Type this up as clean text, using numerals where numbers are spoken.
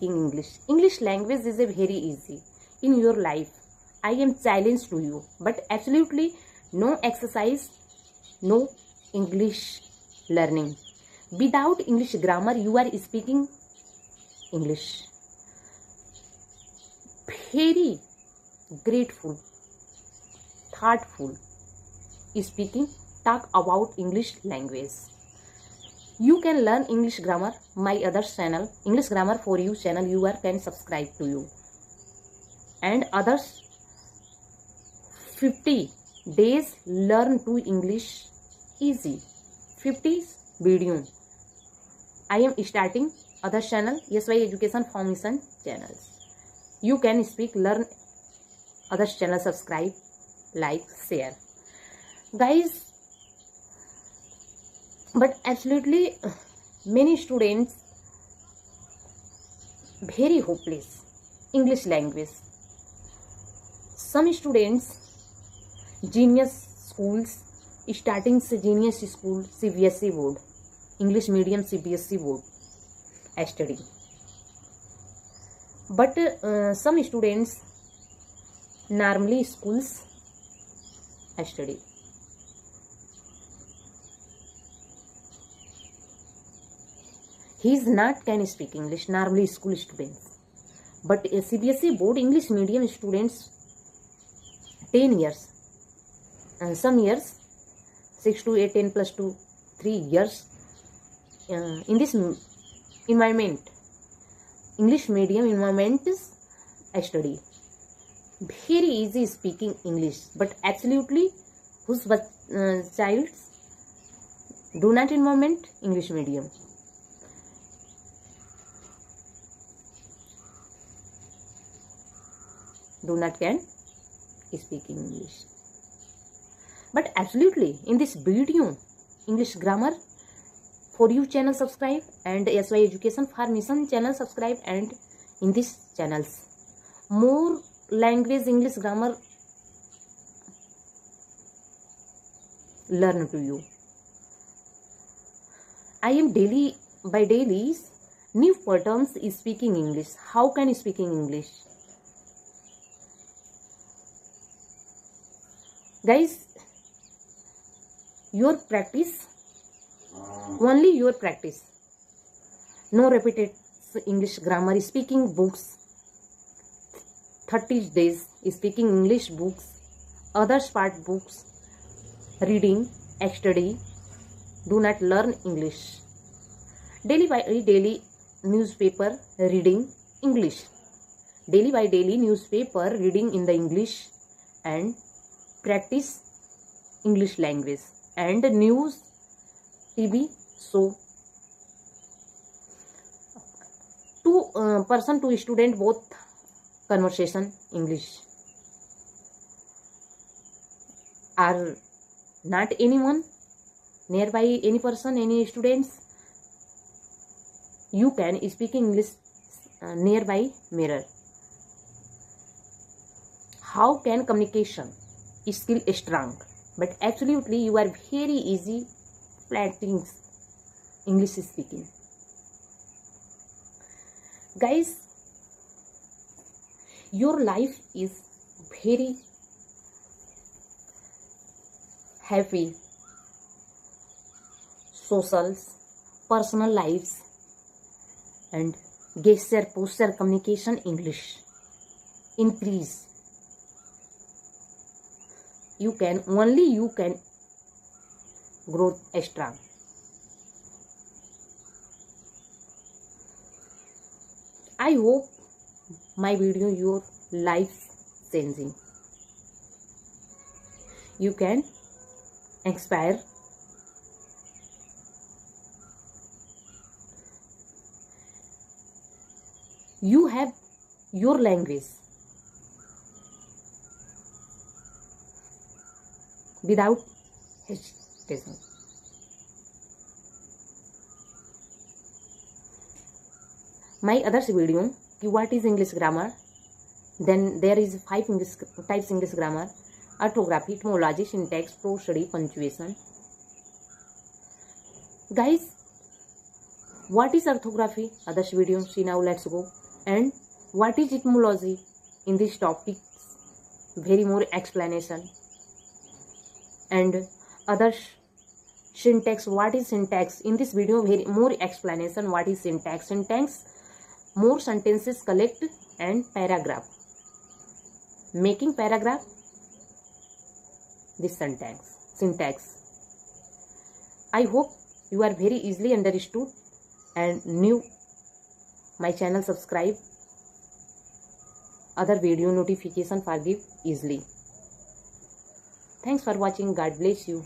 speaking English. English language is a very easy in your life. I am challenge to you, but absolutely no exercise, no English learning. Without English grammar, you are speaking English. Very grateful, thoughtful speaking, talk about English language. You can learn English grammar. My other channel, English Grammar for You channel, you can subscribe to you. And others 50 days learn to English easy. 50 video. I am starting other channel, SEO Education Formation channels. You can speak, learn other channel, subscribe, like, share. Guys, but absolutely many students very hopeless English language. Some students genius schools, starting से genius school, CBSE board, English medium CBSE board study. But some students normally schools study. He is not can speak English, normally school students. But CBSE board English medium students 10 years. Some years 6 to 8, 10 plus 2, 3 years in this environment, English medium environment is study. Very easy speaking English, but absolutely whose child do not environment English medium. Do not can speak English. But absolutely in this video, English Grammar for You channel subscribe, and SEO Education Formation channel subscribe, and in these channels more language English grammar learn to you. I am daily by daily new patterns is speaking English. How can speaking English? Guys, your practice, only your practice. No repeated English grammar speaking books. 30 days speaking English books, others part books, reading, study. Do not learn English. Daily by daily newspaper reading English. Daily by daily newspaper reading in the English, and practice English language, and news, TV show. Person to student both conversation English. Are not anyone nearby, any person, any students, you can speak English nearby mirror. How can communication skill strong? But absolutely you are very easy practicing English speaking. Guys, your life is very happy, socials, personal lives, and gesture, posture, communication English increase. You can grow strong. I hope my video your life changing. You can inspire. You have your language without hesitation. My other video, what is English grammar? Then there is 5 types English grammar: orthography, etymology, syntax, prosody, punctuation. Guys, what is orthography? Others video. See now, let's go. and what is etymology in this topic, very more explanation, and other syntax, what is syntax in this video, very more explanation what is syntax. Syntax, more sentences collect and paragraph, making paragraph, this syntax. I hope you are very easily understood and new my channel, subscribe, other video notification for give easily. Thanks for watching. God bless you.